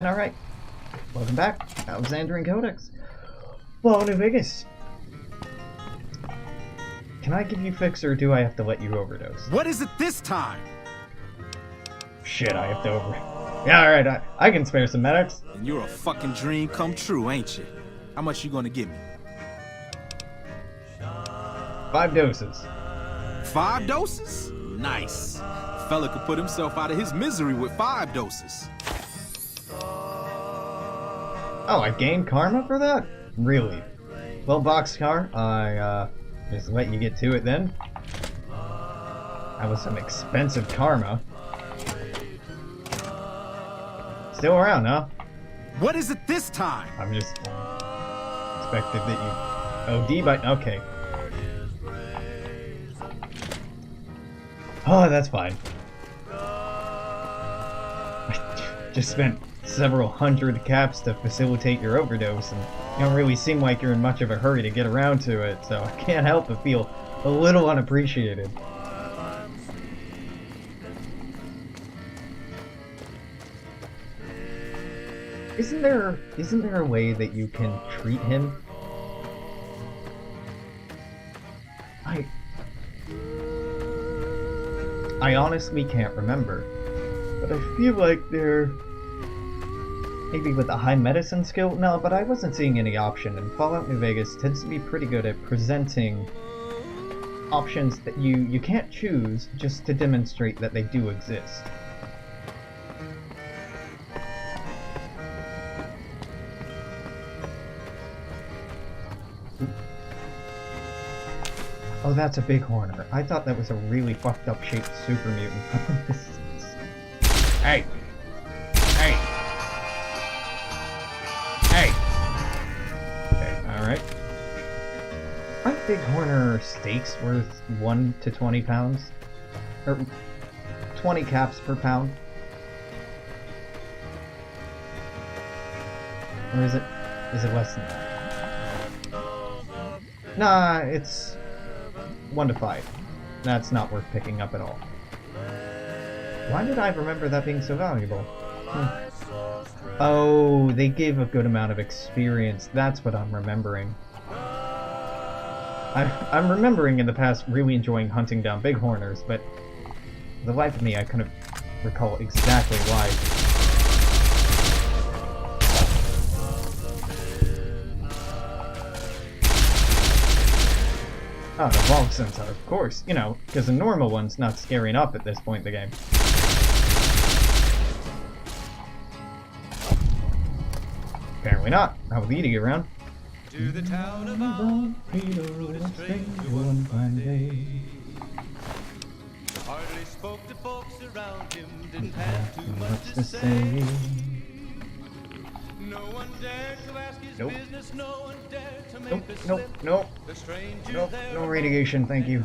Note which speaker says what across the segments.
Speaker 1: Alright, welcome back. Alexander and Codex. Well, New Vegas. Can I give you fix or do I have to let you overdose?
Speaker 2: What is it this time?
Speaker 1: Shit, I have to Yeah, alright, I can spare some medics.
Speaker 2: And you're a fucking dream come true, ain't you? How much you gonna give me?
Speaker 1: 5 doses.
Speaker 2: 5 doses? Nice. A fella could put himself out of his misery with 5 doses.
Speaker 1: Oh, I gained karma for that? Really? Well, boxcar, I just let you get to it then. That was some expensive karma. Still around, huh?
Speaker 2: What is it this time?
Speaker 1: I'm just expected that you OD by... Okay. Oh, that's fine. I just spent several hundred caps to facilitate your overdose, and you don't really seem like you're in much of a hurry to get around to it, so I can't help but feel a little unappreciated. Isn't there a way that you can treat him? I honestly can't remember, but I feel like they're maybe with a high medicine skill? No, but I wasn't seeing any option, and Fallout New Vegas tends to be pretty good at presenting options that you can't choose just to demonstrate that they do exist. Oh, that's a bighorner. I thought that was a really fucked up shaped super mutant. Hey! Hey! Hey! Okay, alright. Aren't bighorner steaks worth 1 to 20 pounds? Or 20 caps per pound? Or is it less than that? Nah, it's 1 to 5. That's not worth picking up at all. Why did I remember that being so valuable? Oh, they gave a good amount of experience. That's what I'm remembering. I'm remembering in the past really enjoying hunting down bighorners, but for the life of me I couldn't recall exactly why. Oh, the Vault Sensor, of course. You know, because the normal one's not scary enough at this point in the game. Apparently not. Not with Edie around.
Speaker 3: To the town of Peter rode a stranger one fine day. Hardly spoke to folks around him, didn't have too much to say. No one dared to ask his business, no one dared to make a slip.
Speaker 1: Nope.
Speaker 3: The stranger
Speaker 1: Nope.
Speaker 3: there
Speaker 1: No radiation, thank you.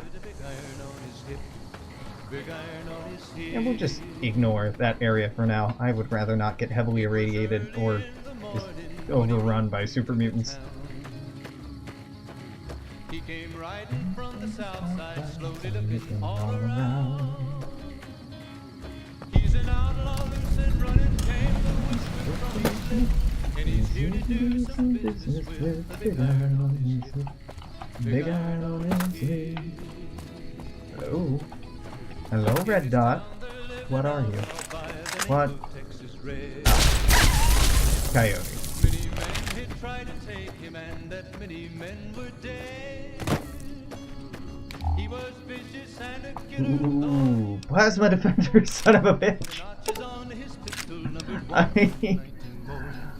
Speaker 3: big iron on his hip.
Speaker 1: Yeah, we'll just ignore that area for now. I would rather not get heavily irradiated or just overrun by super mutants.
Speaker 3: He came riding from the south side, slowly looking all around. He's an outlaw loose and running, came the whisper from his lips, and he's here to do some business with the big iron on his hip. Big iron on his hip.
Speaker 1: Hello. Hello, Red Dot. What are you? What? Coyote.
Speaker 3: Many men had tried to take him, and that many men were dead. He was vicious and a killer.
Speaker 1: Ooh, plasma defender, son of a bitch.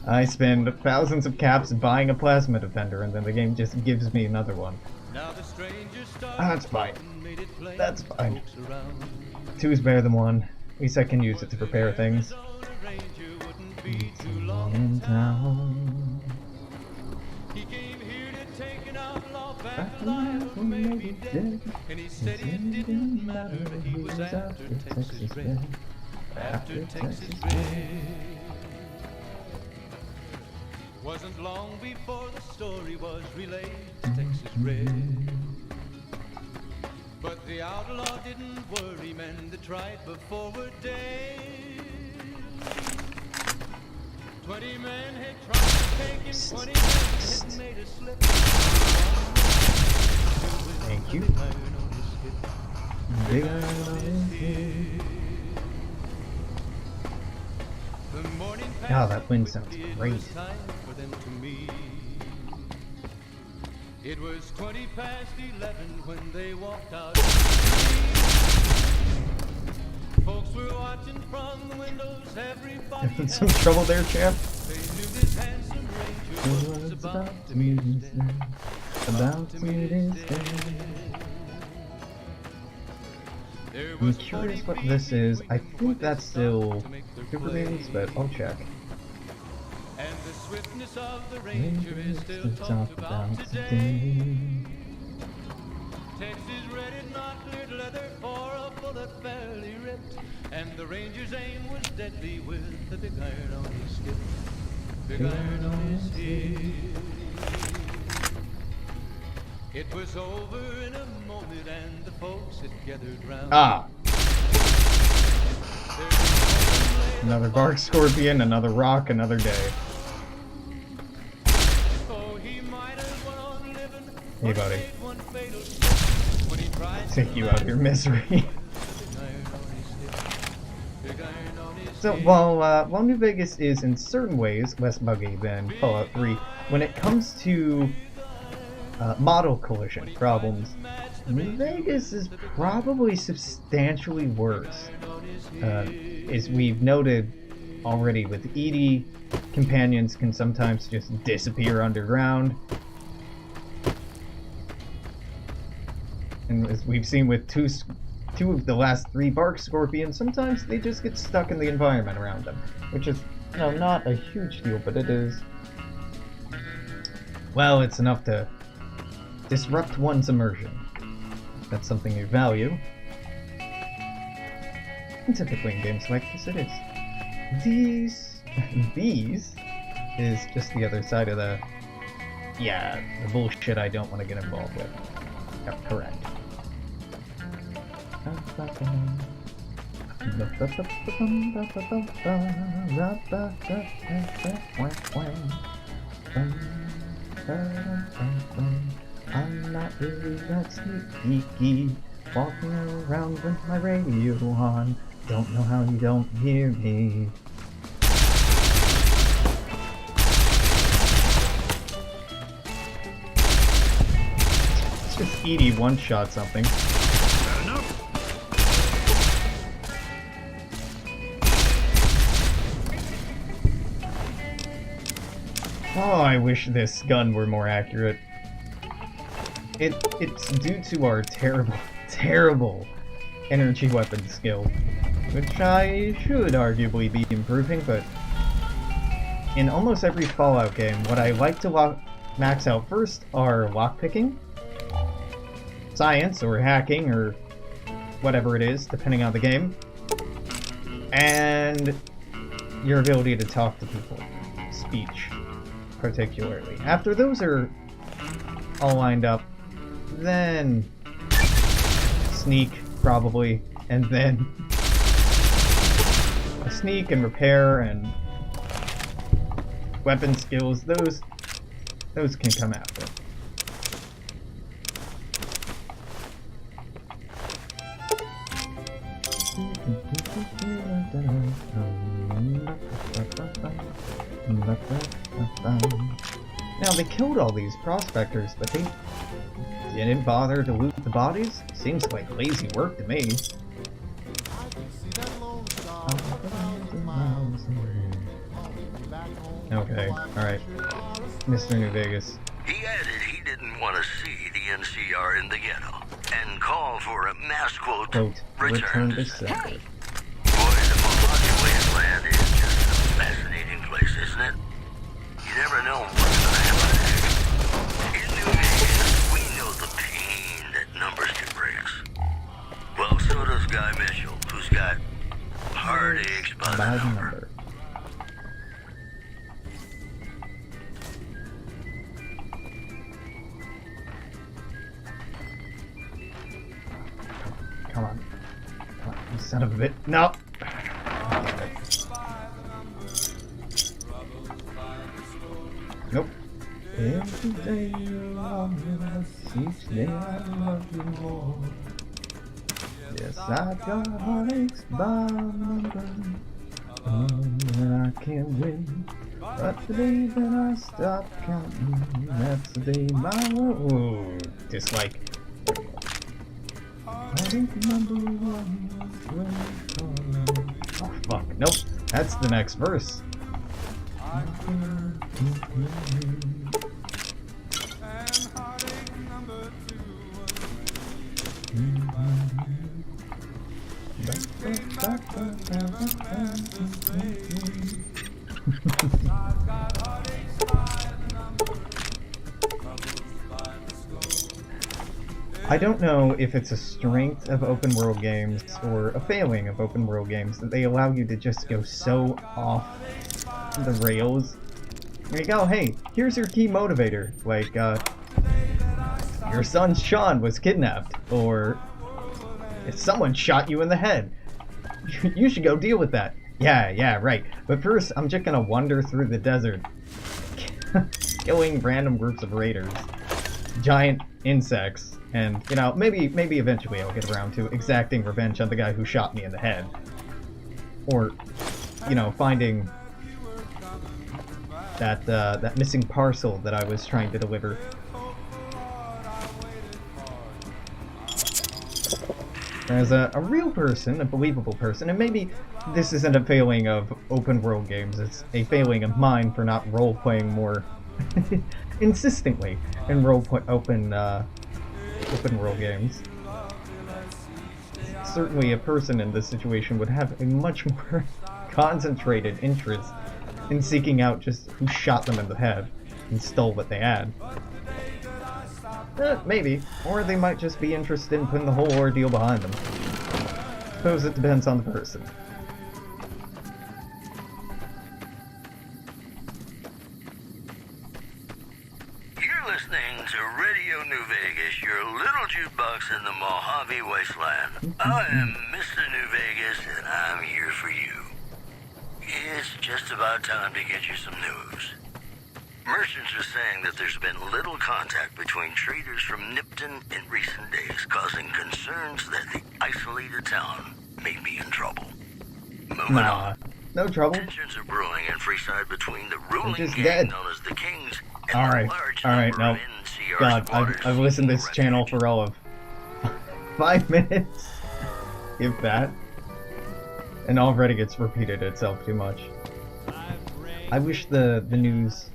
Speaker 1: I spend thousands of caps buying a plasma defender, and then the game just gives me another one. That's fine. That's fine. 2 is better than 1. At least I can use it to prepare things. It's a long town.
Speaker 3: He came here to take an outlaw back alive, maybe dead. And he said it didn't matter, he was after Texas Red. After Texas Red. Wasn't long before the story was relayed to Texas Red. But the outlaw didn't worry, men that tried before were dead. 20 men had tried to take him, 20 men had made a slip.
Speaker 1: Thank you. Big iron on his hip.
Speaker 3: The morning
Speaker 1: Oh, that wind sounds great.
Speaker 3: It was time for them to meet. It was 20 past 11 when they walked out. Folks were watching from the windows, everybody
Speaker 1: Having some trouble there, champ?
Speaker 3: they knew this handsome ranger was about to meet his death.
Speaker 1: About to meet his death. I'm curious what this is. I think that's still Super Beans, but I'll check.
Speaker 3: And the swiftness of the ranger is still talked about today. Texas red is not cleared leather for a bullet fairly ripped. And the ranger's aim was deadly with the big iron on his hip. Big iron on his hip. It was over in a moment and the folks had gathered round.
Speaker 1: Ah! Another bark scorpion, another rock, another day.
Speaker 3: Oh, he might have went on living.
Speaker 1: Hey, buddy.
Speaker 3: One fatal when he tried to
Speaker 1: Take you out of your misery.
Speaker 3: big iron on his hip. Big iron on his
Speaker 1: So,
Speaker 3: hip.
Speaker 1: while New Vegas is in certain ways less buggy than Fallout 3, when it comes to model collision problems, New Vegas is probably substantially worse. As we've noted already with Edie, companions can sometimes just disappear underground. And as we've seen with two of the last 3 bark scorpions, sometimes they just get stuck in the environment around them, which is, you know, not a huge deal, but it is, well, it's enough to disrupt one's immersion. That's something you value. And typically in games like this it is. These is just the other side of the bullshit I don't want to get involved with. Yep, correct. I'm not really that sneaky, walking around with my radio on. Don't know how you don't hear me. It's just Edie one-shot something. Oh, I wish this gun were more accurate. It's due to our terrible energy weapon skill, which I should arguably be improving, but in almost every Fallout game, what I like to max out first are lockpicking, science, or hacking, or whatever it is, depending on the game, and your ability to talk to people, speech, particularly. After those are all lined up, then sneak, probably, and then a sneak and repair and weapon skills, those can come after. Now, they killed all these prospectors, but they didn't bother to loot the bodies? Seems like lazy work to me. Okay, alright. Mr. New Vegas.
Speaker 4: He added he didn't want to see the NCR in the ghetto and called for a mass quote,
Speaker 1: Return to sender.
Speaker 4: Boy, the Milwaukee Wasteland is just a fascinating place, isn't it? You never know what's going to happen next. In New Vegas, we know the pain that numbers can bring us. Well, so does Guy Mitchell, who's got heartaches by the number.
Speaker 1: Come on, you son of a bit. No! Nope. Every day you're long with us, each day I love you more. Yes, I've got heartaches by the number, and I can't win. But the day that I stop counting, that's the day my world. Ooh, dislike. Heartache number one was when you call. Oh fuck, nope. That's the next verse. I don't know if it's a strength of open world games or a failing of open world games that they allow you to just go so off the rails. There you go, hey, here's your key motivator. Like, your son Sean was kidnapped, or if someone shot you in the head. You should go deal with that. Yeah, right. But first, I'm just gonna wander through the desert, killing random groups of raiders, giant insects, and, you know, maybe eventually I'll get around to exacting revenge on the guy who shot me in the head. Or, you know, finding that missing parcel that I was trying to deliver. As a real person, a believable person, and maybe this isn't a failing of open world games, it's a failing of mine for not role-playing more insistently in open world games. Certainly a person in this situation would have a much more concentrated interest in seeking out just who shot them in the head and stole what they had. Maybe. Or they might just be interested in putting the whole ordeal behind them. Suppose it depends on the person.
Speaker 4: You're listening to Radio New Vegas, your little jukebox in the Mojave Wasteland. I am Mr. New Vegas, and I'm here for you. It's just about time to get you some news. Merchants are saying that there's been little contact between traders from Nipton in recent days, causing concerns that the isolated town may be in trouble. Moving on.
Speaker 1: No trouble.
Speaker 4: Tensions are brewing in Freeside between the ruling gang
Speaker 1: dead.
Speaker 4: known as the Kings and the large
Speaker 1: Alright,
Speaker 4: number
Speaker 1: no.
Speaker 4: of NCR
Speaker 1: God,
Speaker 4: supporters
Speaker 1: I've listened to this
Speaker 4: who
Speaker 1: channel
Speaker 4: refuge.
Speaker 1: for all of 5 minutes. If that. And already it's repeated itself too much. I wish the news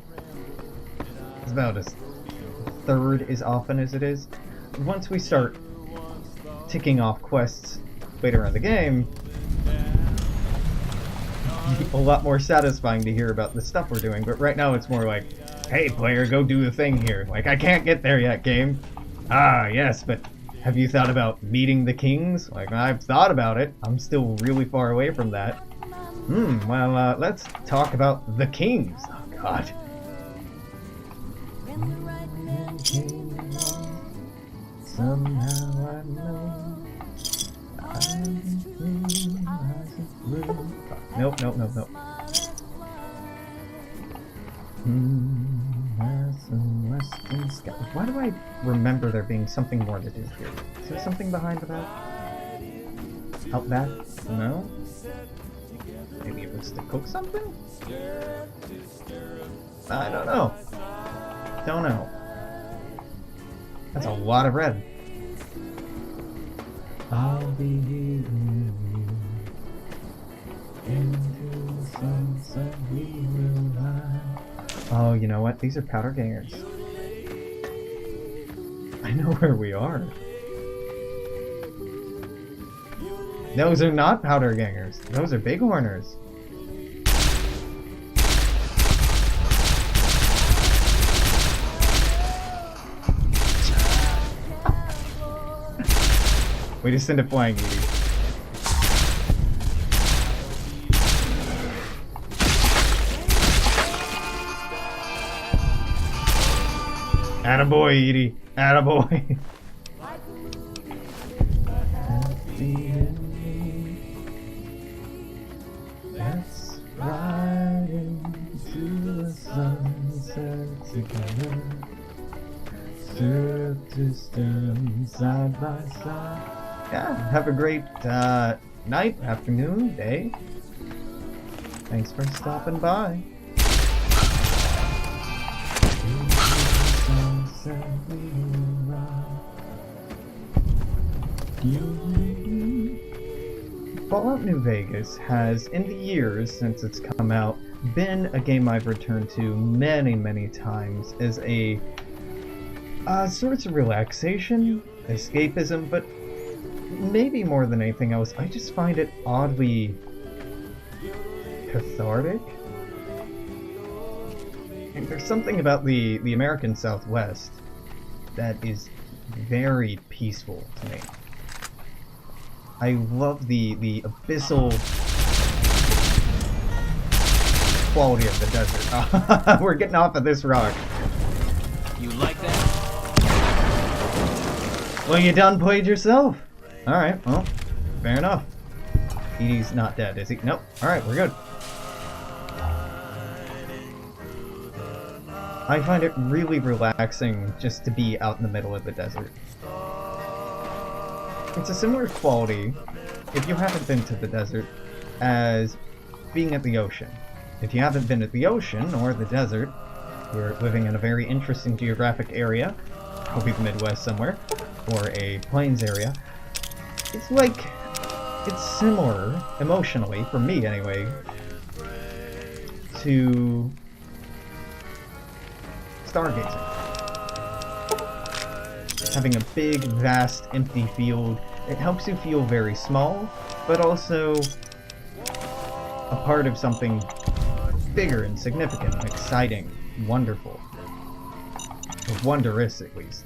Speaker 1: is about a third as often as it is. Once we start ticking off quests later in the game, a lot more satisfying to hear about the stuff we're doing, but right now it's more like, hey player, go do the thing here. Like, I can't get there yet, game. Ah, yes, but have you thought about meeting the kings? Like, I've thought about it. I'm still really far away from that. Well, let's talk about the kings. Oh, God. Somehow I know Nope. Why do I remember there being something more to do here? Is there something behind that? Out back? No? Maybe it was to cook something? I don't know. Don't know. That's a lot of red. I'll be leading you into the sunset we will ride. Oh, you know what? These are powder gangers. I know where we are. Those are not powder gangers. Those are bighorners. We just send it flying, Edie. Attaboy, Edie. Attaboy. Let's ride into the sunset together. Serve to stand side by side. Yeah, have a great night, afternoon, day. Thanks for stopping by. Fallout New Vegas has, in the years since it's come out, been a game I've returned to many, many times as a source of relaxation, escapism, but maybe more than anything else, I just find it oddly cathartic. And there's something about the American Southwest that is very peaceful to me. I love the abyssal quality of the desert. We're getting off of this rock.
Speaker 2: You like that?
Speaker 1: Well, you done played yourself. Alright, well, fair enough. Edie's not dead, is he? Nope. Alright, we're good. I find it really relaxing just to be out in the middle of the desert. It's a similar quality, if you haven't been to the desert, as being at the ocean. If you haven't been at the ocean or the desert, you're living in a very interesting geographic area, probably the Midwest somewhere, or a plains area. It's similar, emotionally, for me anyway, to stargazing. Having a big, vast, empty field, it helps you feel very small, but also a part of something bigger and significant, and exciting, wonderful. Or wondrous, at least.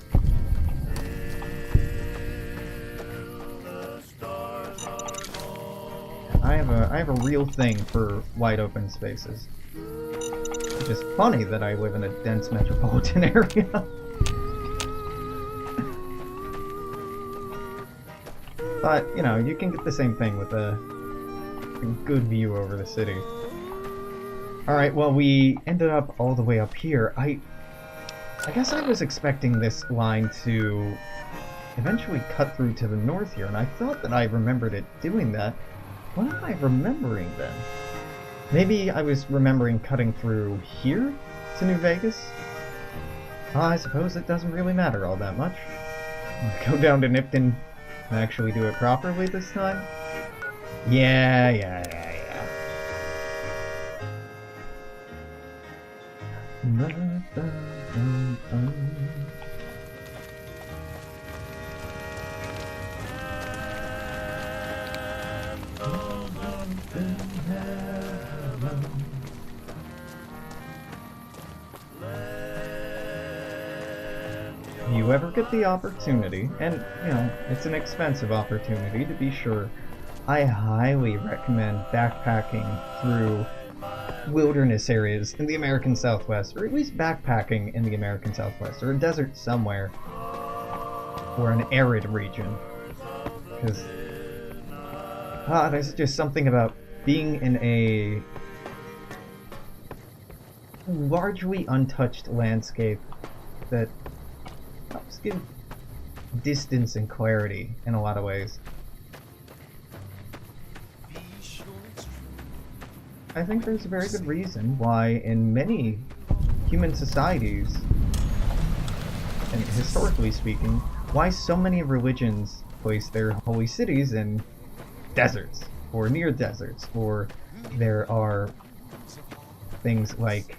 Speaker 1: I have a real thing for wide open spaces. It's just funny that I live in a dense metropolitan area. But, you know, you can get the same thing with a good view over the city. Alright, well, we ended up all the way up here. I guess I was expecting this line to eventually cut through to the north here, and I thought that I remembered it doing that. What am I remembering then? Maybe I was remembering cutting through here to New Vegas? I suppose it doesn't really matter all that much. Go down to Nipton and actually do it properly this time? Yeah. You ever get the opportunity, and, you know, it's an expensive opportunity to be sure, I highly recommend backpacking through wilderness areas in the American Southwest, or at least backpacking in the American Southwest, or a desert somewhere, or an arid region, because there's just something about being in a largely untouched landscape that helps give distance and clarity in a lot of ways. I think there's a very good reason why in many human societies, and historically speaking, why so many religions place their holy cities in deserts, or near deserts, or there are things like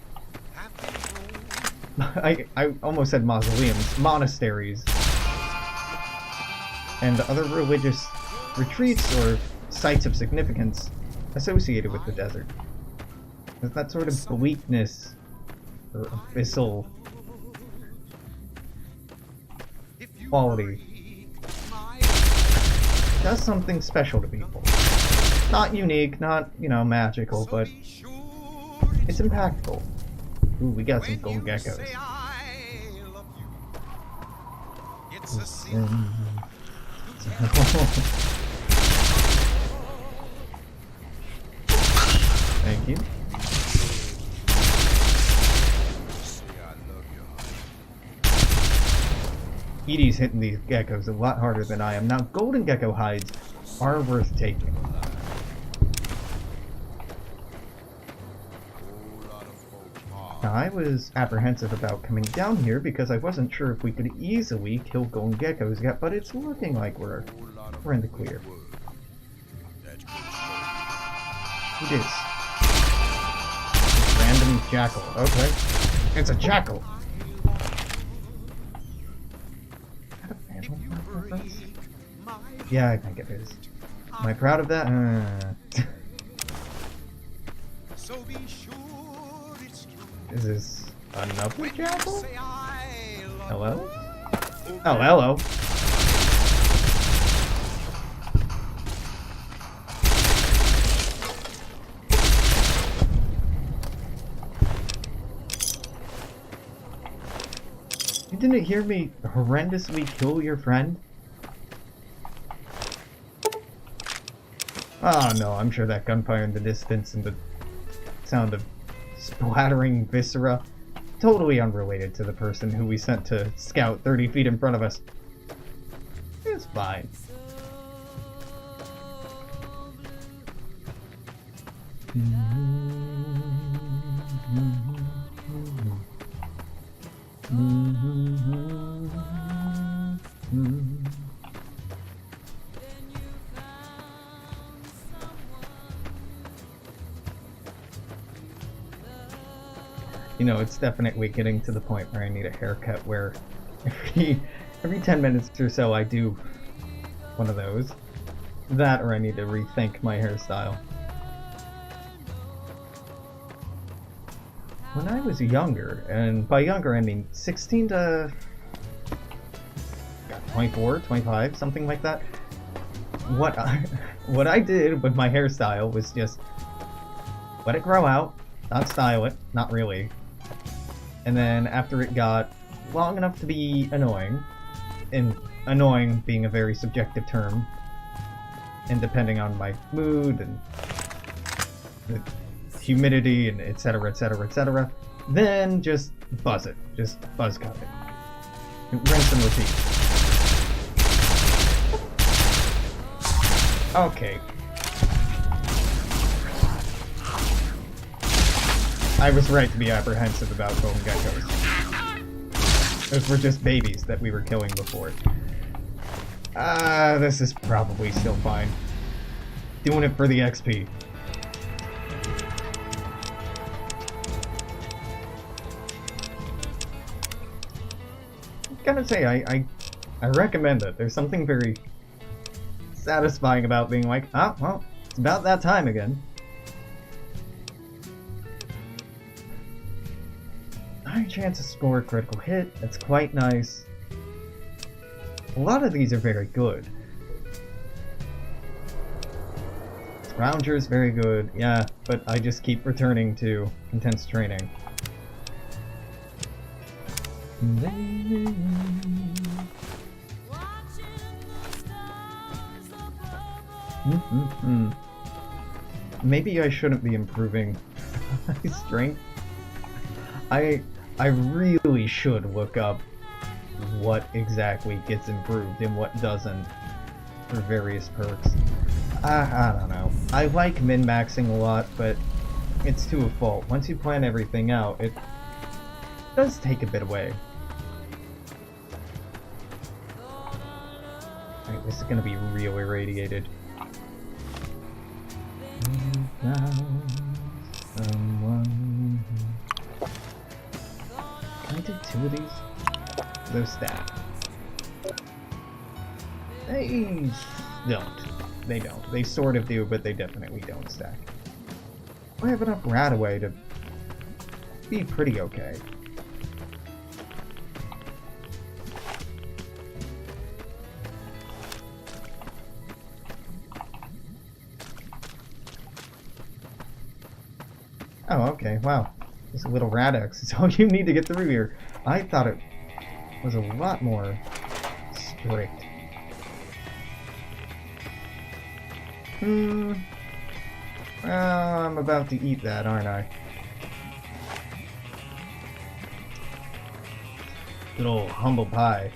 Speaker 1: I almost said mausoleums, monasteries, and other religious retreats or sites of significance associated with the desert. There's that sort of bleakness or abyssal quality. It does something special to people. Not unique, not, you know, magical, but it's impactful. Ooh, we got some gold geckos. Thank you. Edie's hitting these geckos a lot harder than I am. Now, golden gecko hides are worth taking. Now, I was apprehensive about coming down here because I wasn't sure if we could easily kill golden geckos yet, but it's looking like we're in the clear. It is. Random jackal. Okay. It's a jackal! Yeah, I think it is. Am I proud of that? Is this another jackal? Hello? Oh, hello. You didn't hear me horrendously kill your friend? Oh no, I'm sure that gunfire in the distance and the sound of splattering viscera, totally unrelated to the person who we sent to scout 30 feet in front of us. It's fine. You know, it's definitely getting to the point where I need a haircut where every 10 minutes or so I do one of those. That or I need to rethink my hairstyle. When I was younger, and by younger I mean 16 to 24, 25, something like that, what I did with my hairstyle was just let it grow out, not style it, not really. And then after it got long enough to be annoying, and annoying being a very subjective term, and depending on my mood and the humidity and etc, then just buzz it. Just buzz cut it. And rinse and repeat. Okay. I was right to be apprehensive about golden geckos. Those were just babies that we were killing before. This is probably still fine. Doing it for the XP. Gotta say, I recommend it. There's something very satisfying about being like, oh, well, it's about that time again. High chance to score a critical hit. That's quite nice. A lot of these are very good. Rounger's very good, yeah, but I just keep returning to intense training. Maybe I shouldn't be improving my strength. I really should look up what exactly gets improved and what doesn't for various perks. I don't know. I like min-maxing a lot, but it's to a fault. Once you plan everything out, it does take a bit away. Alright, this is gonna be real irradiated. Someone... Can I do 2 of these? Those stack. They don't. They don't. They sort of do, but they definitely don't stack. I have enough Radaway to be pretty okay. Oh, okay. Wow. This little Radex is all you need to get through here. I thought it was a lot more strict. Well, I'm about to eat that, aren't I? Good old humble pie.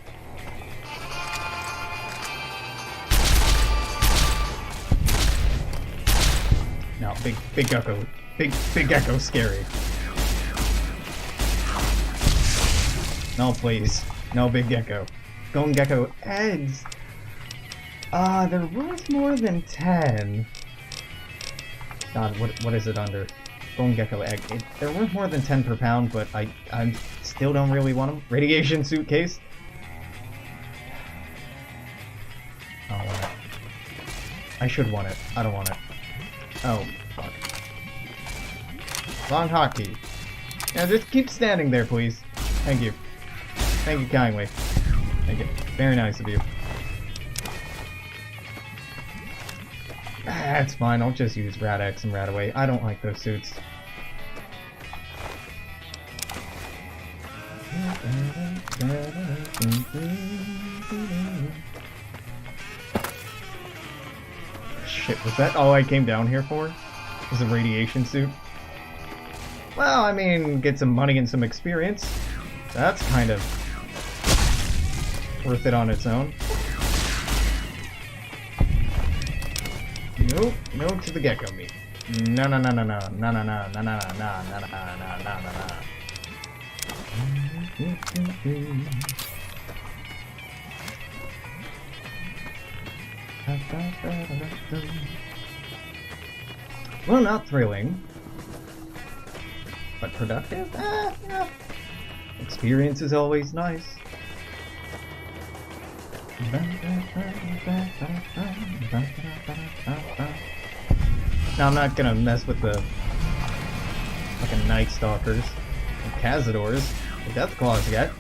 Speaker 1: big gecko. Big gecko scary. No, please. No big gecko. Golden gecko eggs. They're worth more than 10. God, what is it under? Golden gecko egg. They're worth more than 10 per pound, but I still don't really want them. Radiation suitcase. I don't want it. I should want it. I don't want it. Oh, fuck. Long hotkey. Yeah, just keep standing there, please. Thank you. Thank you kindly. Thank you. Very nice of you. That's fine, I'll just use Rat X and Rat Away. I don't like those suits. Shit, was that all I came down here for? Was a radiation suit? Well, I mean, get some money and some experience. That's kind of worth it on its own. Nope, no to the gecko meat. No, no, no, no, no, no, no, no, no, no, no, no, no, no, no, no, no. Well, not thrilling, but productive. Yeah. Experience is always nice. Now I'm not gonna mess with the fucking Night Stalkers, and Cazadors, the Death Claws yet.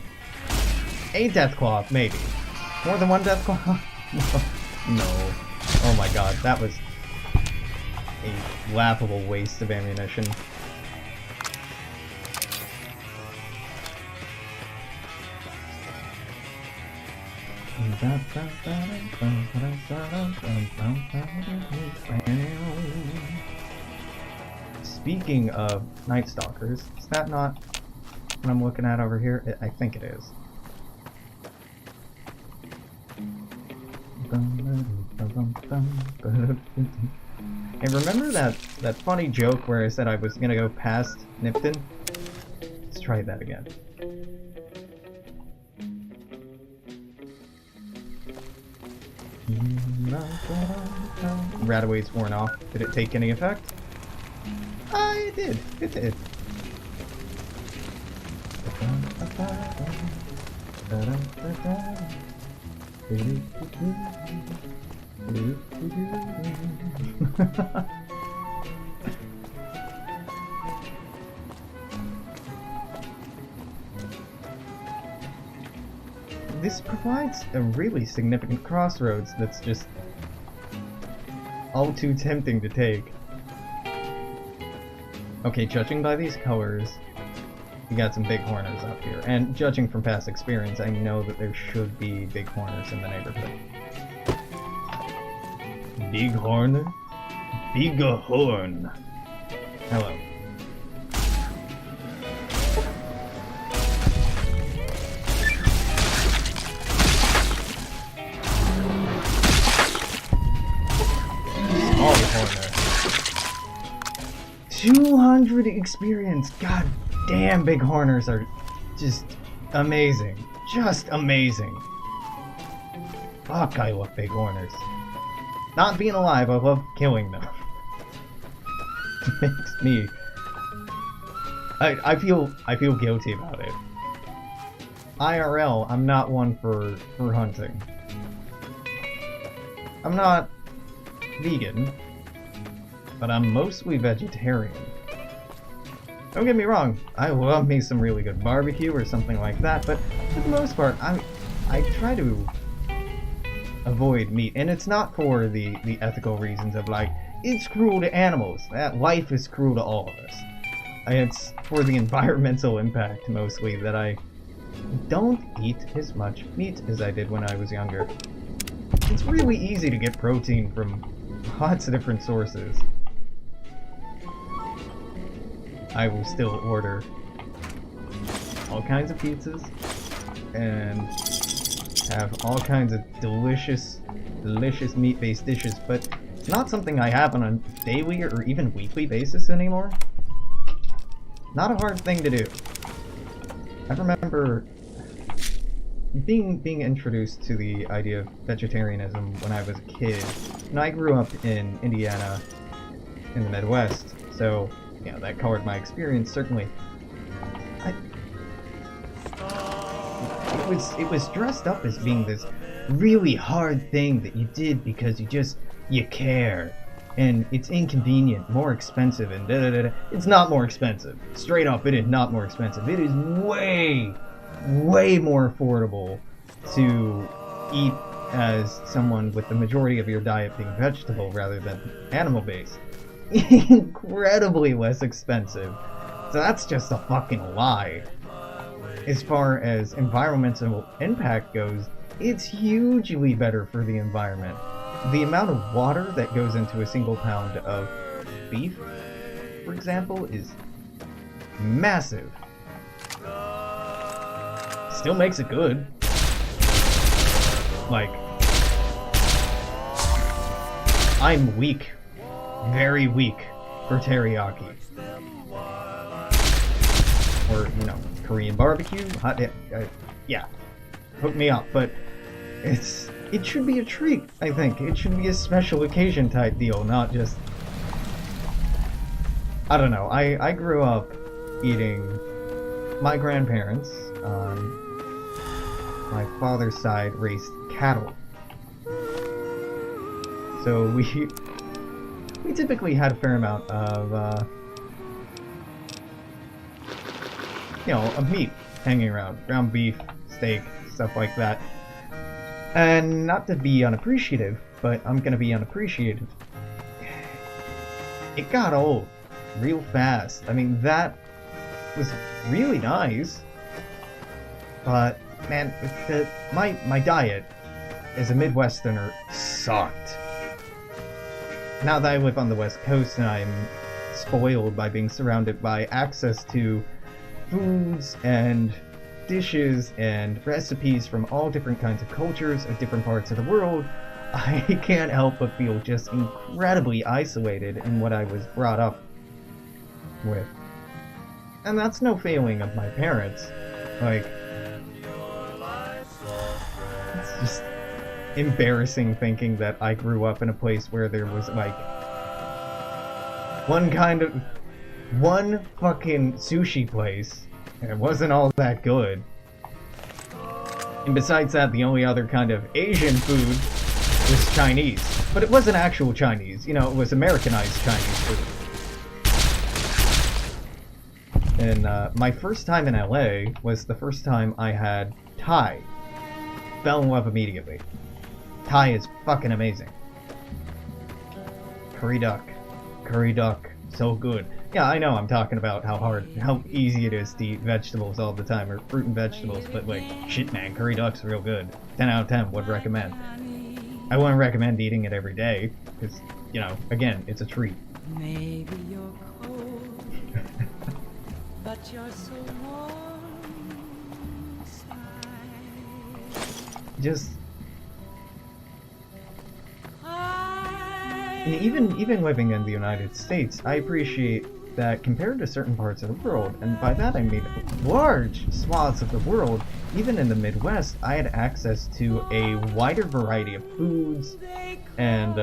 Speaker 1: A Death Claw, maybe. More than one Death Claw? No. Oh my god, that was a laughable waste of ammunition. Speaking of Night Stalkers, is that not what I'm looking at over here? I think it is. Hey, remember that funny joke where I said I was gonna go past Nipton? Let's try that again. Radaway's worn off. Did it take any effect? It did. It did. This provides a really significant crossroads that's just all too tempting to take. Okay, judging by these colors, you got some big horners up here. And judging from past experience, I know that there should be big horners in the neighborhood. Big horn? Big horn. Hello. Small horner. 200 experience. God damn, big horners are just amazing. Just amazing. Fuck, I love big horners. Not being alive, I love killing them. It makes me... I feel guilty about it. IRL, I'm not one for hunting. I'm not vegan, but I'm mostly vegetarian. Don't get me wrong, I love me some really good barbecue or something like that, but for the most part, I try to avoid meat, and it's not for the ethical reasons of like, it's cruel to animals. That life is cruel to all of us. It's for the environmental impact mostly that I don't eat as much meat as I did when I was younger. It's really easy to get protein from lots of different sources. I will still order all kinds of pizzas and have all kinds of delicious meat-based dishes, but It's not something I have on a daily or even weekly basis anymore. Not a hard thing to do. I remember being introduced to the idea of vegetarianism when I was a kid. And I grew up in Indiana, in the Midwest, so you know that colored my experience certainly. It was dressed up as being this really hard thing that you did because you care, and it's inconvenient, more expensive, and da-da-da-da. It's not more expensive. Straight up, it is not more expensive. It is way more affordable to eat as someone with the majority of your diet being vegetable rather than animal-based. Incredibly less expensive. So that's just a fucking lie. As far as environmental impact goes, it's hugely better for the environment. The amount of water that goes into a single pound of beef, for example, is massive. Still makes it good. Like, I'm weak. Very weak for teriyaki. Or, you know, Korean barbecue, yeah, hook me up. But it should be a treat, I think. It should be a special occasion type deal, not just... I don't know, I grew up eating... My grandparents, on my father's side, raised cattle. So we typically had a fair amount of, you know, of meat hanging around. Ground beef, steak, stuff like that. And not to be unappreciative, but I'm gonna be unappreciative. It got old real fast. I mean, that was really nice. But, man, my diet as a Midwesterner sucked. Now that I live on the West Coast and I'm spoiled by being surrounded by access to foods and dishes and recipes from all different kinds of cultures of different parts of the world, I can't help but feel just incredibly isolated in what I was brought up with. And that's no failing of my parents. Like, it's just embarrassing thinking that I grew up in a place where there was like one fucking sushi place, and it wasn't all that good. And besides that, the only other kind of Asian food was Chinese. But it wasn't actual Chinese, you know, it was Americanized Chinese food. And my first time in LA was the first time I had Thai. Fell in love immediately. Thai is fucking amazing. Curry duck, so good. Yeah, I know I'm talking about how easy it is to eat vegetables all the time, or fruit and vegetables, but like, shit man, curry duck's real good. 10 out of 10 would recommend. I wouldn't recommend eating it every day, because, you know, again, it's a treat.
Speaker 5: Maybe you're cold, but you're so warm inside.
Speaker 1: Just... And even living in the United States, I appreciate that compared to certain parts of the world, and by that I mean large swaths of the world, even in the Midwest, I had access to a wider variety of foods and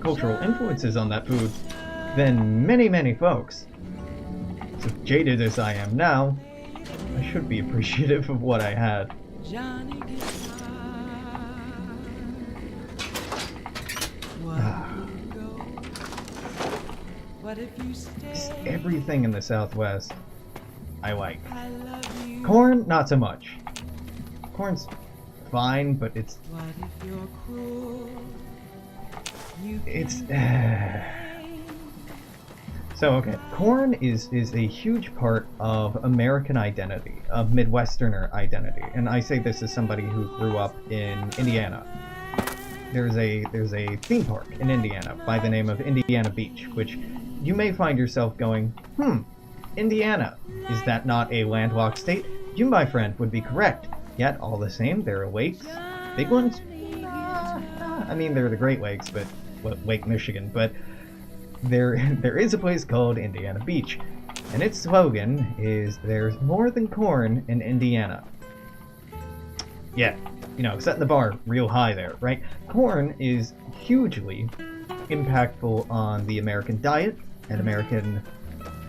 Speaker 1: cultural influences on that food than many folks. So jaded as I am now, I should be appreciative of what I had. Just everything in the Southwest, I like. Corn, not so much. Corn's fine, but it's... So, okay, corn is a huge part of American identity, of Midwesterner identity, and I say this as somebody who grew up in Indiana. There's a theme park in Indiana by the name of Indiana Beach, which you may find yourself going, Indiana, is that not a landlocked state? You, my friend, would be correct. Yet, all the same, there are lakes, big ones, I mean, they're the Great Lakes, but Lake Michigan. But there is a place called Indiana Beach, and its slogan is "There's more than corn in Indiana." Yeah, you know, setting the bar real high there, right? Corn is hugely impactful on the American diet and American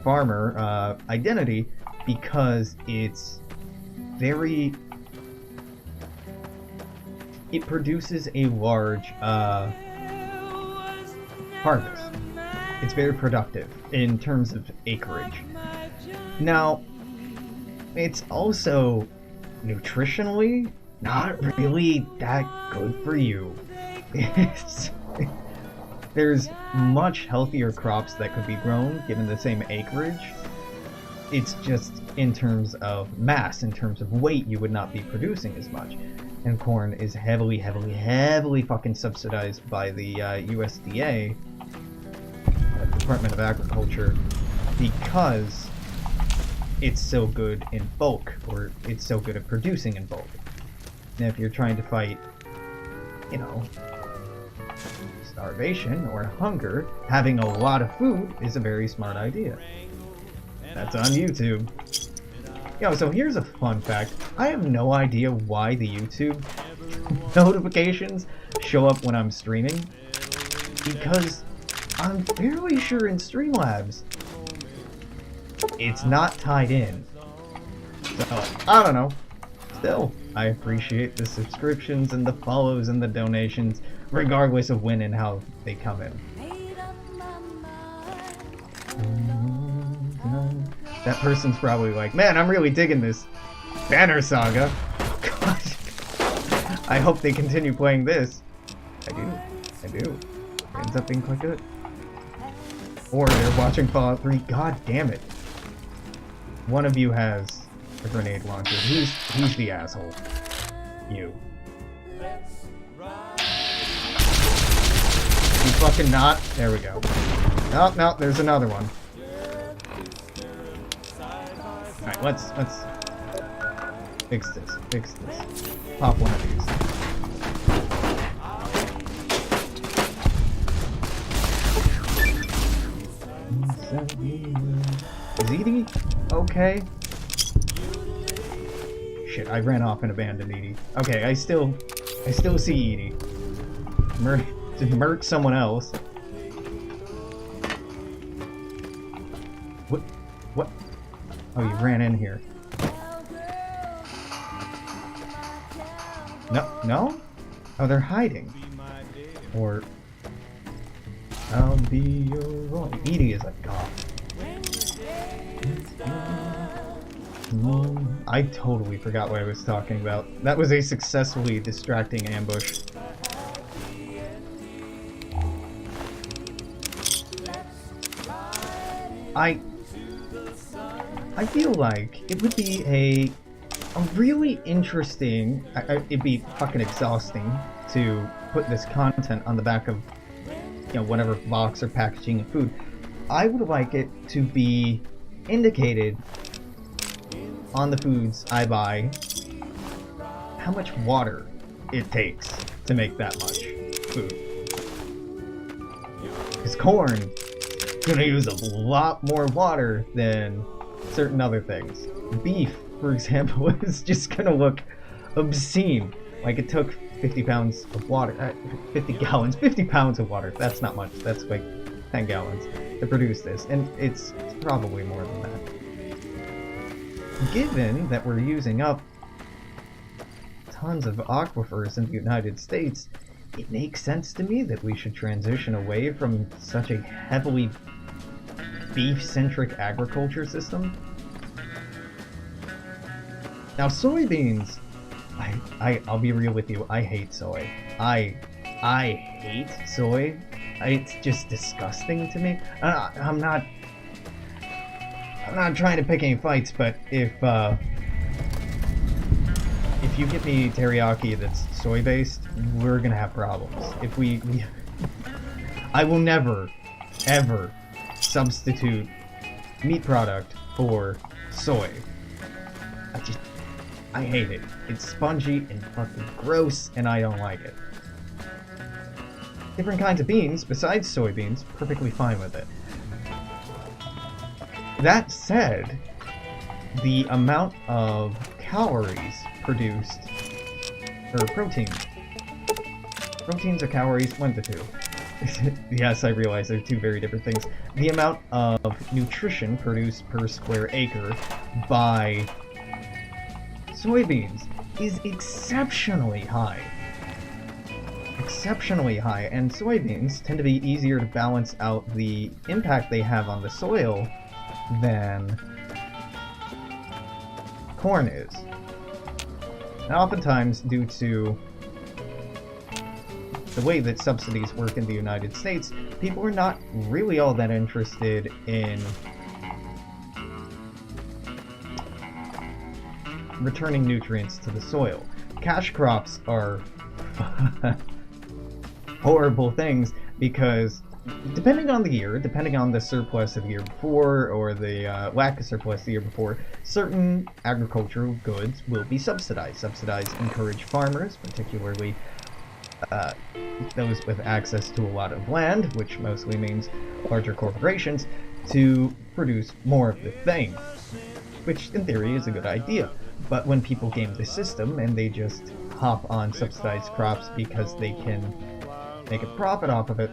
Speaker 1: farmer identity because it's very... It produces a large harvest. It's very productive in terms of acreage. Now, it's also nutritionally not really that good for you. There's much healthier crops that could be grown given the same acreage. It's just in terms of mass, in terms of weight, you would not be producing as much. And corn is heavily fucking subsidized by the USDA, Department of Agriculture, because it's so good in bulk, or it's so good at producing in bulk. And if you're trying to fight, you know, starvation or hunger, having a lot of food is a very smart idea. That's on YouTube. Yo, so here's a fun fact. I have no idea why the YouTube notifications show up when I'm streaming, because I'm fairly sure in Streamlabs it's not tied in. So, I don't know. Still, I appreciate the subscriptions and the follows and the donations, regardless of when and how they come in. That person's probably like, man, I'm really digging this Banner Saga. God. I hope they continue playing this. I do. It ends up being quite good. Or they're watching Fallout 3. God damn it. One of you has a grenade launcher. Who's the asshole? You. You fucking not? There we go. No, there's another one. Alright, let's fix this. Pop one of these. Is Edie okay? Shit, I ran off and abandoned Edie. Okay, I still see Edie. Murk someone else. What? Oh, you ran in here. No? Oh, they're hiding. Or... I'll be your own. Edie is a god. I totally forgot what I was talking about. That was a successfully distracting ambush. I feel like it would be a really interesting... it'd be fucking exhausting to put this content on the back of, you know, whatever box or packaging of food. I would like it to be indicated on the foods I buy how much water it takes to make that much food. Because corn is gonna use a lot more water than certain other things. Beef, for example, is just gonna look obscene. Like it took 50 pounds of water, 50 gallons, 50 pounds of water. That's not much. That's like 10 gallons to produce this, and it's probably more than that. Given that we're using up tons of aquifers in the United States, it makes sense to me that we should transition away from such a heavily beef-centric agriculture system. Now, soybeans, I'll be real with you, I hate soy. I hate soy. It's just disgusting to me. I'm not trying to pick any fights, but if you get me teriyaki that's soy-based, we're gonna have problems. If we I will never, ever substitute meat product for soy. I hate it. It's spongy and fucking gross, and I don't like it. different kinds of beans besides soybeans, perfectly fine with it. That said, the amount of calories produced, or proteins or calories, 1 to 2. Yes, I realize they're two very different things. The amount of nutrition produced per square acre by soybeans is exceptionally high. Exceptionally high, and soybeans tend to be easier to balance out the impact they have on the soil than corn is. And oftentimes, due to the way that subsidies work in the United States, people are not really all that interested in returning nutrients to the soil. Cash crops are horrible things because depending on the year, depending on the surplus of the year before or the lack of surplus the year before, certain agricultural goods will be subsidized. Subsidized encourage farmers, particularly those with access to a lot of land, which mostly means larger corporations, to produce more of the thing, which in theory is a good idea. But when people game the system and they just hop on subsidized crops because they can make a profit off of it,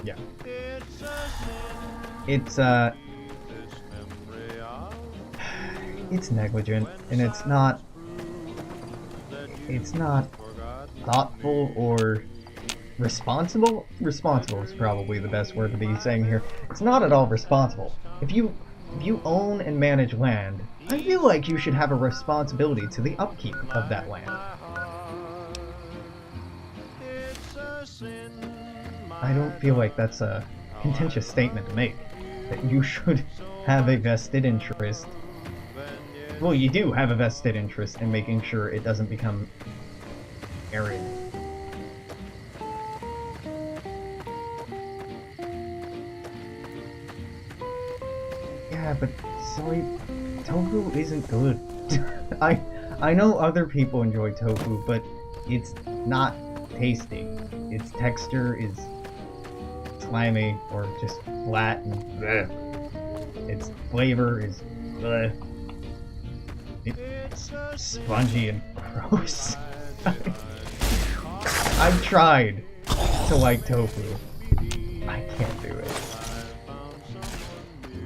Speaker 1: yeah, it's negligent, and it's not thoughtful or responsible. Responsible is probably the best word to be saying here. It's not at all responsible. If you own and manage land, I feel like you should have a responsibility to the upkeep of that land. I don't feel like that's a contentious statement to make, that you should have a vested interest. Well, you do have a vested interest in making sure it doesn't become arid. Yeah, but tofu isn't good. I know other people enjoy tofu, but it's not tasty. Its texture is slimy or just flat and bleh. Its flavor is bleh. It's spongy and gross. I've tried to like tofu. I can't do it.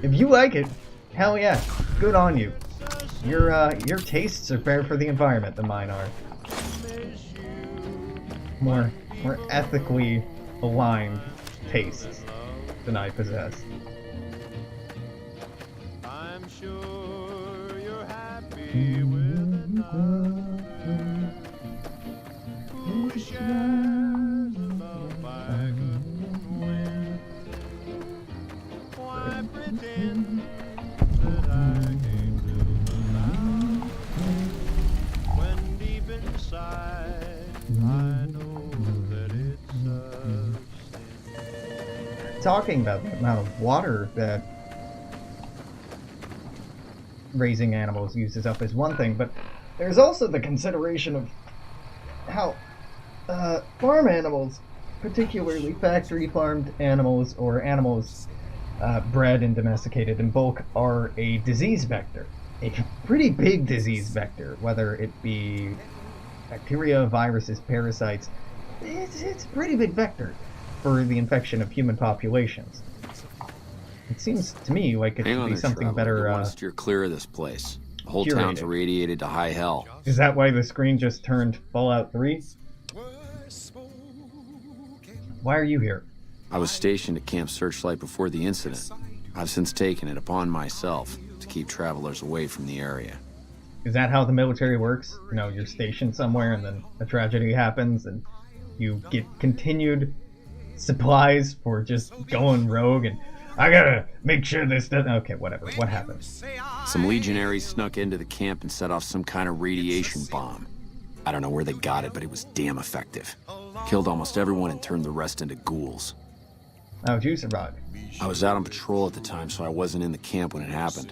Speaker 1: If you like it, hell yeah, good on you. Your tastes are better for the environment than mine are. More ethically aligned tastes than I possess.
Speaker 3: I'm sure you're happy with love. Who shares the bag of wind? Why pretend that I can't do now? When deep inside I know that it's a sin.
Speaker 1: Talking about the amount of water that raising animals uses up is one thing, but there's also the consideration of how farm animals, particularly factory farmed animals or animals bred and domesticated in bulk, are a disease vector. A pretty big disease vector, whether it be bacteria, viruses, parasites. It's a pretty big vector for the infection of human populations. It seems to me like it should be something better.
Speaker 6: I want to steer clear of this place. The whole town's irradiated to high hell.
Speaker 1: Is that why the screen just turned Fallout 3? Why are you here?
Speaker 6: I was stationed at Camp Searchlight before the incident. I've since taken it upon myself to keep travelers away from the area.
Speaker 1: Is that how the military works? You know, you're stationed somewhere and then a tragedy happens and you get continued supplies for just going rogue and I gotta make sure this doesn't... Okay, whatever. What happened?
Speaker 6: Some legionaries snuck into the camp and set off some kind of radiation bomb. I don't know where they got it, but it was damn effective. Killed almost everyone and turned the rest into ghouls.
Speaker 1: How'd you survive?
Speaker 6: I was out on patrol at the time, so I wasn't in the camp when it happened.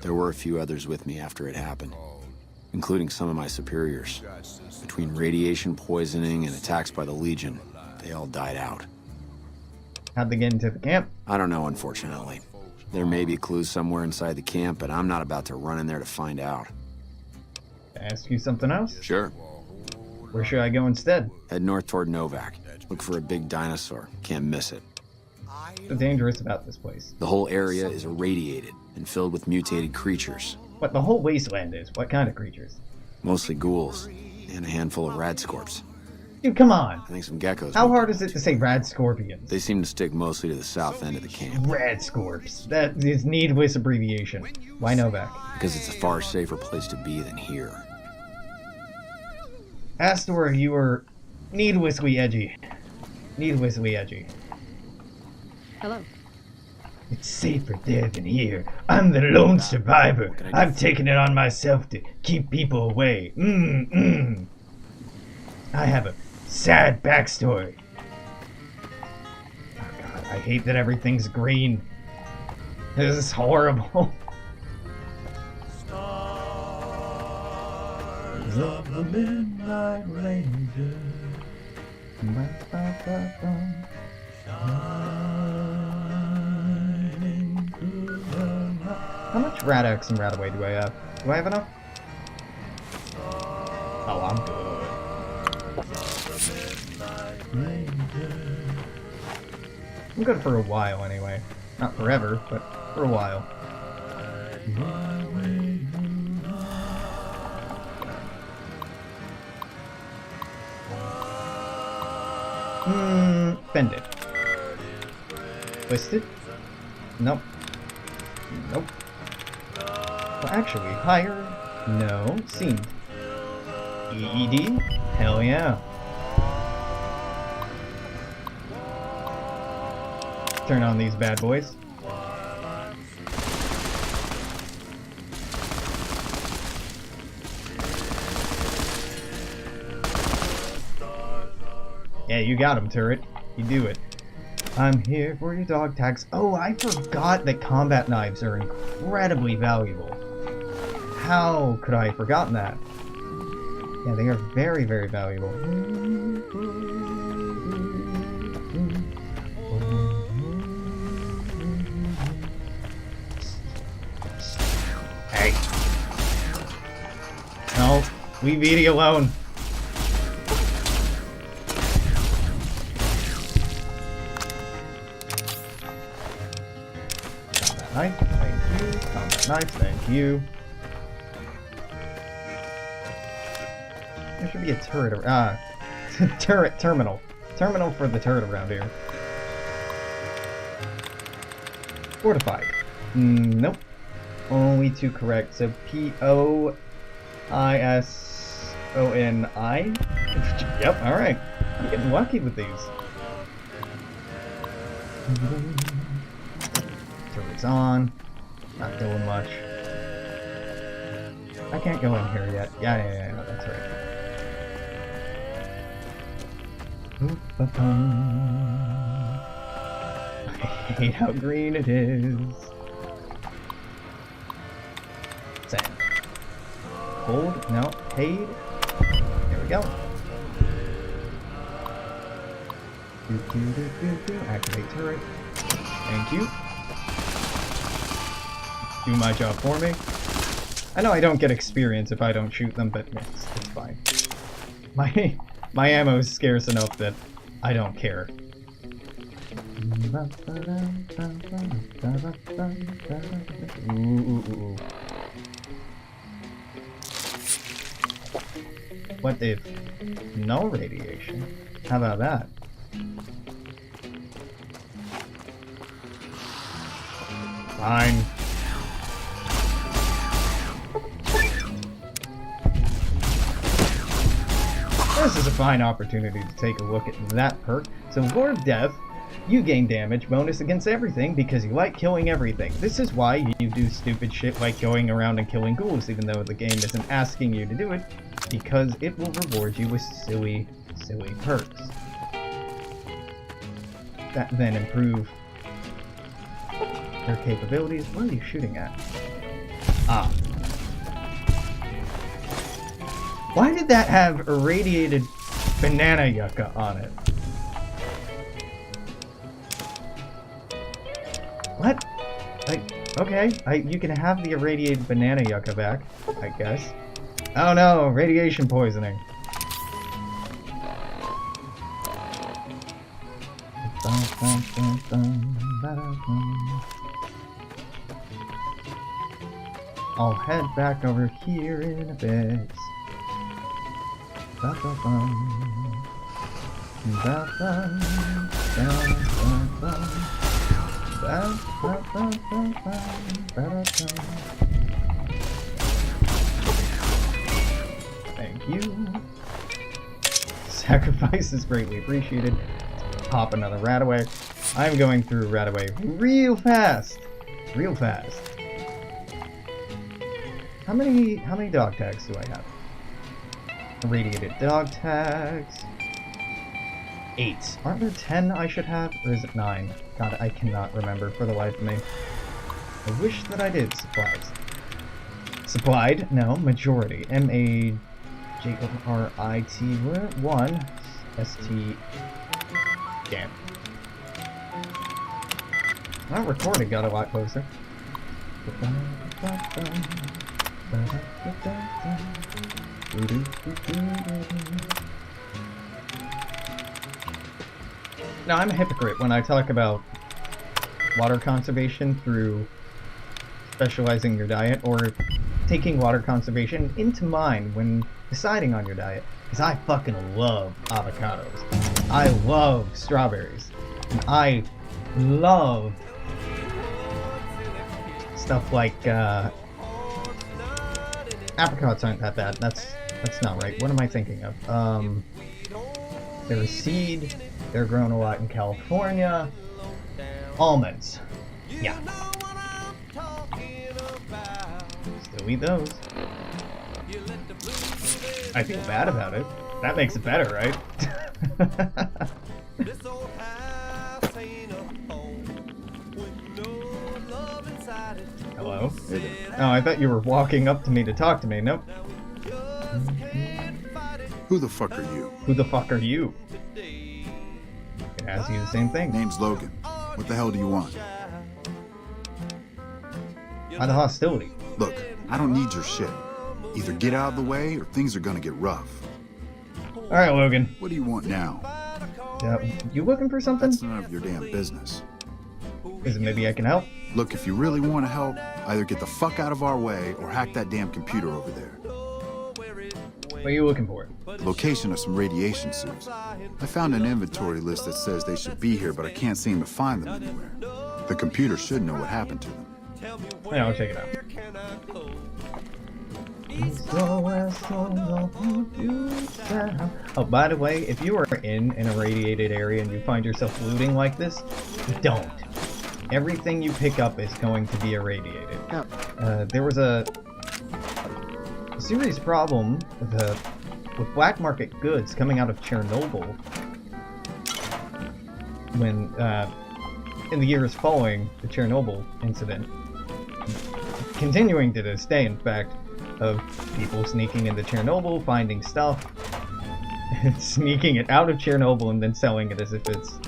Speaker 6: There were a few others with me after it happened. including some of my superiors. Between radiation poisoning and attacks by the Legion, they all died out.
Speaker 1: How'd they get into the camp?
Speaker 6: I don't know, unfortunately. There may be clues somewhere inside the camp, but I'm not about to run in there to find out.
Speaker 1: Ask you something else?
Speaker 6: Sure.
Speaker 1: Where should I go instead?
Speaker 6: Head north toward Novak. Look for a big dinosaur. Can't miss it.
Speaker 1: What's dangerous about this place?
Speaker 6: The whole area is irradiated and filled with mutated creatures.
Speaker 1: What the whole wasteland is? What kind of creatures?
Speaker 6: Mostly ghouls, and a handful of radscorps.
Speaker 1: Dude, come on!
Speaker 6: I think some geckos.
Speaker 1: How hard is it to say rad scorpions?
Speaker 6: They seem to stick mostly to the south end of the camp.
Speaker 1: Rad scorps. That is needless abbreviation. Why Novak?
Speaker 6: Because it's a far safer place to be than here.
Speaker 1: Astor, you are needlessly edgy. Needlessly edgy.
Speaker 5: Hello.
Speaker 1: It's safer there than here. I'm the lone survivor. I've taken it on myself to keep people away. I have a sad backstory. Oh god, I hate that everything's green. This is horrible. Stars of the Midnight Ranger. How much Rad-X and Rad-Away do I have? Do I have enough? Oh, I'm good. I'm good for a while anyway. Not forever, but for a while. Bended. Twisted? Nope. Nope. Well, actually, higher? No. Seemed. EED? Hell yeah. Turn on these bad boys. Yeah, you got him, turret. You do it. I'm here for your dog tags. Oh, I forgot that combat knives are incredibly valuable. How could I have forgotten that? Yeah, they are very, very valuable. Hey. No, leave Edie alone. Knife, thank you. Combat knife, thank you. There should be a turret. Turret terminal. Terminal for the turret around here. Fortified. Nope. Only two correct. So P-O-I-S-O-N-I? Yep, alright. I'm getting lucky with these. Turret's on. Not doing much. I can't go in here yet. Yeah, no, that's right. I hate how green it is. Sand. Hold, no, paid. There we go. Activate turret. Thank you. Do my job for me. I know I don't get experience if I don't shoot them, but it's fine. My ammo is scarce enough that I don't care. Ooh. What if no radiation? How about that? Fine. This is a fine opportunity to take a look at that perk. So, Lord of Death, you gain damage bonus against everything because you like killing everything. This is why you do stupid shit like going around and killing ghouls, even though the game isn't asking you to do it, because it will reward you with silly perks that then improve their capabilities. What are you shooting at? Ah. Why did that have irradiated banana yucca on it? What? Okay, you can have the irradiated banana yucca back, I guess. Oh no, radiation poisoning. I'll head back over here in a bit. Thank you. Sacrifice is greatly appreciated. Pop another Radaway. I'm going through Radaway real fast. Real fast. How many dog tags do I have? Irradiated dog tags. 8. Aren't there 10 I should have? Or is it 9? God, I cannot remember for the life of me. I wish that I did. Supplies. Supplied? No. Majority. M-A-J-O-R-I-T 1. S-T... Damn. Not recording got a lot closer. Now, I'm a hypocrite when I talk about water conservation through specializing your diet or taking water conservation into mind when deciding on your diet. Because I fucking love avocados. I love strawberries. And I love stuff like apricots aren't that bad. That's not right. What am I thinking of? They're a seed. They're grown a lot in California. Almonds. Yeah. Still eat those. I feel bad about it. That makes it better, right? Hello? Oh, I thought you were walking up to me to talk to me. Nope.
Speaker 7: Who the fuck are you?
Speaker 1: Who the fuck are you? It asks you the same thing.
Speaker 7: Name's Logan. What the hell do you want?
Speaker 1: Why the hostility?
Speaker 7: Look, I don't need your shit. Either get out of the way or things are gonna get rough.
Speaker 1: Alright, Logan.
Speaker 7: What do you want now?
Speaker 1: You looking for something?
Speaker 7: That's none of your damn business.
Speaker 1: Is it maybe I can help?
Speaker 7: Look, if you really want to help, either get the fuck out of our way or hack that damn computer over there.
Speaker 1: What are you looking for?
Speaker 7: Location of some radiation suits. I found an inventory list that says they should be here, but I can't seem to find them anywhere. The computer should know what happened to them.
Speaker 1: Yeah, I'll check it out. Oh, by the way, if you are in an irradiated area and you find yourself looting like this, don't. Everything you pick up is going to be irradiated. There was a serious problem with black market goods coming out of Chernobyl when, in the years following the Chernobyl incident. Continuing to this day, in fact, of people sneaking into Chernobyl, finding stuff, sneaking it out of Chernobyl, and then selling it as if it's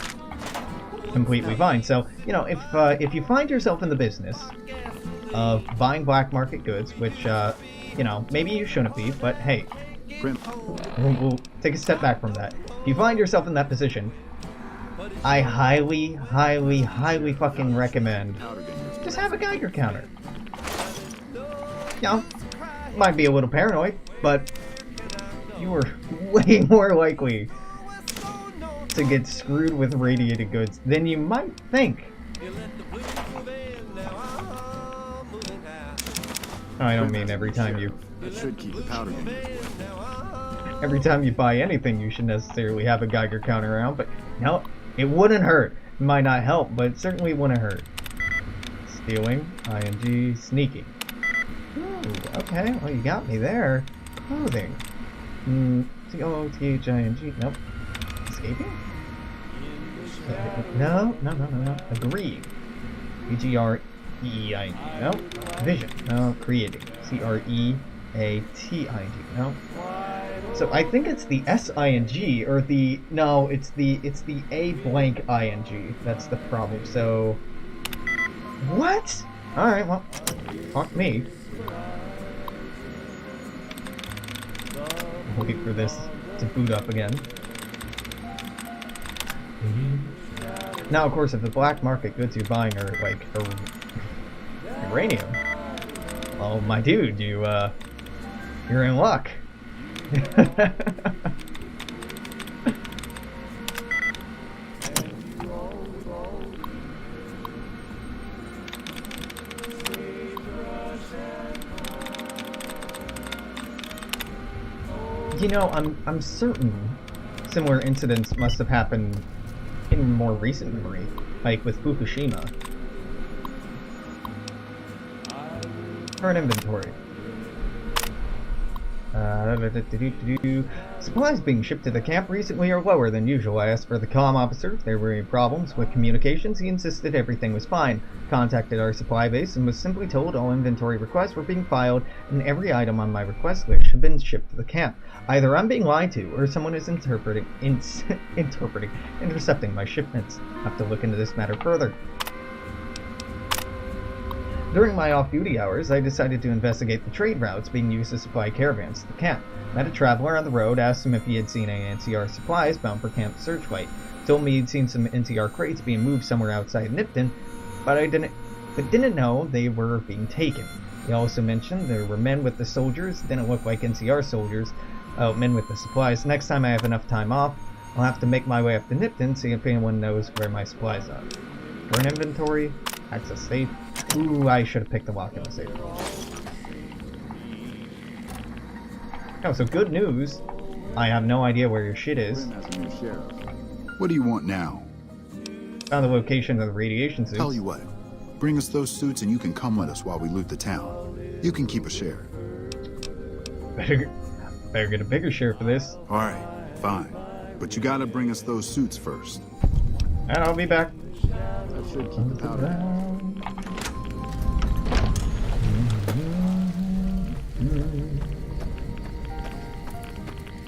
Speaker 1: completely fine. So, you know, if you find yourself in the business of buying black market goods, which, you know, maybe you shouldn't be, but hey, we'll take a step back from that. If you find yourself in that position, I highly, highly, highly fucking recommend just have a Geiger counter. You know, might be a little paranoid, but you are way more likely to get screwed with radiated goods than you might think. I don't mean every time you...
Speaker 7: should keep the powder in.
Speaker 1: Every time you buy anything, you should necessarily have a Geiger counter around, but no, it wouldn't hurt. It might not help, but it certainly wouldn't hurt. Stealing, ing, sneaking. Ooh, okay, well you got me there. Clothing. C-O-O-T-H-I-N-G, nope. Escaping? No. Agreed. E-G-R-E-E-I-N-G, no. Vision, no. Creating. C-R-E-A-T-I-N-G, no. So I think it's the S-I-N-G, or the... No, it's the A blank I-N-G. That's the problem, so... What? Alright, well, fuck me. Wait for this to boot up again. Now, of course, if the black market goods you're buying are, like, uranium, well, my dude, you're in luck. You know, I'm certain similar incidents must have happened in more recent memory, like with Fukushima. Current inventory. Supplies being shipped to the camp recently are lower than usual. I asked for the comm officer if there were any problems with communications. He insisted everything was fine. Contacted our supply base and was simply told all inventory requests were being filed and every item on my request list had been shipped to the camp. Either I'm being lied to or someone is intercepting my shipments. I have to look into this matter further. During my off-duty hours, I decided to investigate the trade routes being used to supply caravans to the camp. Met a traveler on the road, asked him if he had seen any NCR supplies bound for Camp Searchlight. Told me he'd seen some NCR crates being moved somewhere outside Nipton, but didn't know they were being taken. He also mentioned there were men with the soldiers, didn't look like NCR soldiers, men with the supplies. Next time I have enough time off, I'll have to make my way up to Nipton, see if anyone knows where my supplies are. Current inventory, access safe. Ooh, I should have picked the lock in the safe. Oh, so good news. I have no idea where your shit is.
Speaker 7: What do you want now?
Speaker 1: Found the location of the radiation suits.
Speaker 7: Tell you what, bring us those suits and you can come with us while we loot the town. You can keep a share.
Speaker 1: Better get a bigger share for this.
Speaker 7: Alright, fine. But you gotta bring us those suits first.
Speaker 1: And I'll be back.
Speaker 7: That should keep the powder.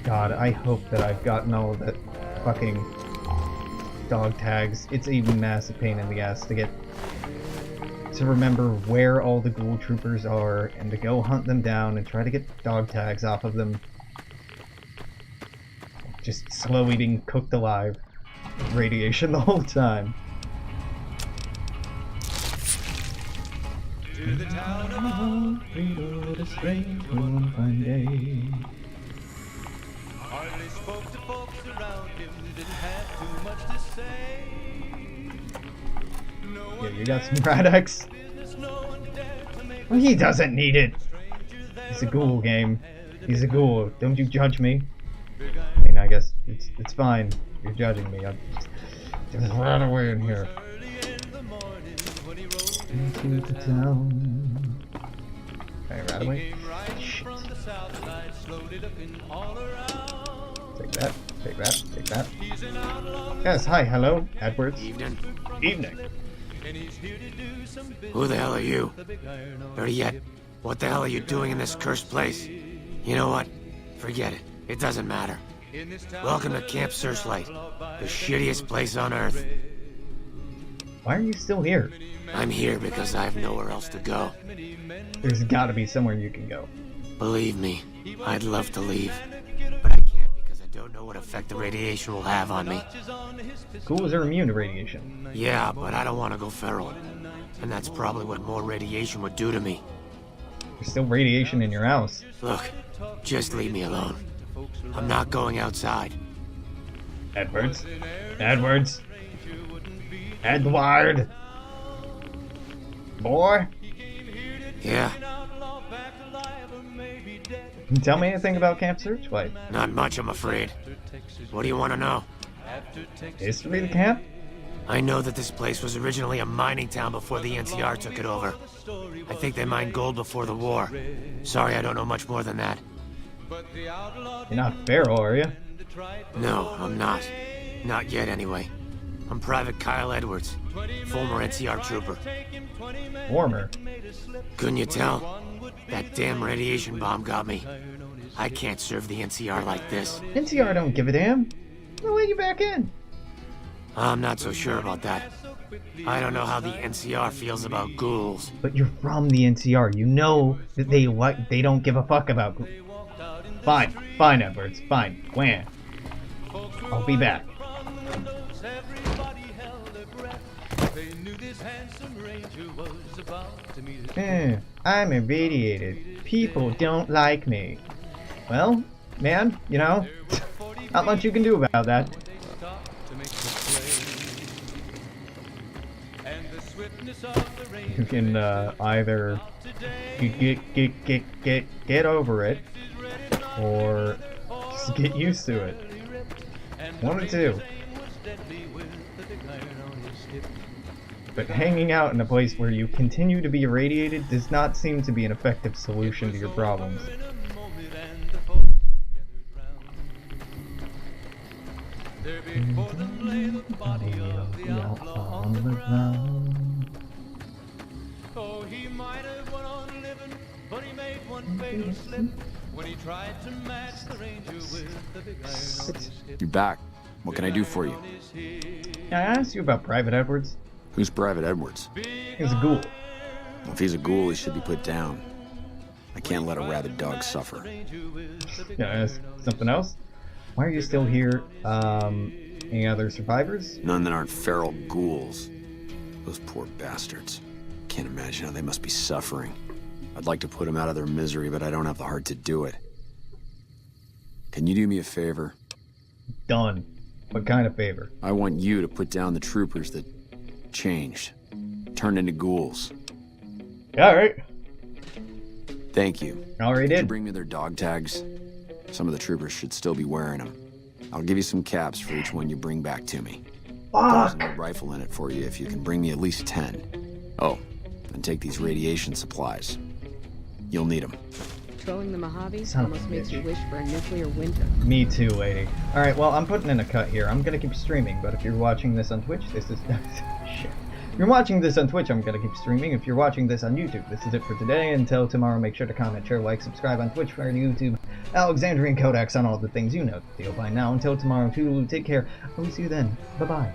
Speaker 1: God, I hope that I've gotten all of that fucking dog tags. It's a massive pain in the ass to remember where all the ghoul troopers are and to go hunt them down and try to get dog tags off of them. Just slowly being cooked alive with radiation the whole time.
Speaker 3: To the town of Mount Reno, the strange one fine day. Hardly spoke to folks around him, didn't have too much to say.
Speaker 1: Yeah, you got some Radex? Well, he doesn't need it. It's a ghoul game. He's a ghoul. Don't you judge me. I mean, I guess it's fine. You're judging me. I'm just run away in here. Into the town. Okay, right away. Shit. Take that, take that, take that. Yes, hi, hello, Edwards.
Speaker 6: Evening.
Speaker 1: Evening.
Speaker 6: Who the hell are you? Better yet, what the hell are you doing in this cursed place? You know what? Forget it. It doesn't matter. Welcome to Camp Searchlight, the shittiest place on Earth.
Speaker 1: Why are you still here?
Speaker 6: I'm here because I have nowhere else to go.
Speaker 1: There's gotta be somewhere you can go.
Speaker 6: Believe me, I'd love to leave, but I can't because I don't know what effect the radiation will have on me.
Speaker 1: Ghouls are immune to radiation.
Speaker 6: Yeah, but I don't want to go feral. And that's probably what more radiation would do to me.
Speaker 1: There's still radiation in your house.
Speaker 6: Look, just leave me alone. I'm not going outside.
Speaker 1: Edwards? Edwards? Edward? Boy?
Speaker 6: Yeah,
Speaker 1: Can you tell me anything about Camp Searchlight?
Speaker 6: not much, I'm afraid. What do you want to know?
Speaker 1: History of the camp?
Speaker 6: I know that this place was originally a mining town before the NCR took it over. I think they mined gold before the war. Sorry, I don't know much more than that.
Speaker 1: You're not feral, are you?
Speaker 6: No, I'm not. Not yet, anyway. I'm Private Kyle Edwards, former NCR trooper.
Speaker 1: Warmer.
Speaker 6: Couldn't you tell? That damn radiation bomb got me. I can't serve the NCR like this.
Speaker 1: NCR don't give a damn. They'll let you back in.
Speaker 6: I'm not so sure about that. I don't know how the NCR feels about ghouls.
Speaker 1: But you're from the NCR. You know that they don't give a fuck about ghouls. Fine. Fine, Edwards. Fine. Wham. I'll be back. I'm irradiated. People don't like me. Well, man, you know, not much you can do about that. You can either get over it, or just get used to it. One or two. But hanging out in a place where you continue to be irradiated does not seem to be an effective solution to your problems.
Speaker 3: Oh, he might have went on living, but he made one fatal slip when he tried to match the ranger with the big iron on his hip.
Speaker 8: You're back. What can I do for you?
Speaker 1: I asked you about Private Edwards.
Speaker 8: Who's Private Edwards?
Speaker 1: He's a ghoul.
Speaker 8: Well, if he's a ghoul, he should be put down. I can't let a rabid dog suffer.
Speaker 1: Can I ask something else? Why are you still here? Any other survivors?
Speaker 8: None that aren't feral ghouls. Those poor bastards. Can't imagine how they must be suffering. I'd like to put them out of their misery, but I don't have the heart to do it. Can you do me a favor?
Speaker 1: Done. What kind of favor?
Speaker 8: I want you to put down the troopers that changed. Turned into ghouls.
Speaker 1: Alright.
Speaker 8: Thank you.
Speaker 1: Already
Speaker 8: Could you
Speaker 1: did.
Speaker 8: bring me their dog tags? Some of the troopers should still be wearing them. I'll give you some caps for each one you bring back to me. There's a rifle in it for you if you can bring me at least 10. Oh, and take these radiation supplies. You'll need them.
Speaker 5: Trolling the Mojaves
Speaker 1: Son of a
Speaker 5: almost makes
Speaker 1: bitch.
Speaker 5: you wish for a nuclear winter.
Speaker 1: Me too, lady. Alright, well, I'm putting in a cut here. I'm gonna keep streaming, but if you're watching this on Twitch, this is... Shit. If you're watching this on Twitch, I'm gonna keep streaming. If you're watching this on YouTube, this is it for today. Until tomorrow, make sure to comment, share, like, subscribe on Twitch, Fire, YouTube, Alexandrian Codex, on all the things you know the deal by now. Until tomorrow, toodaloo, take care. I will see you then. Bye-bye.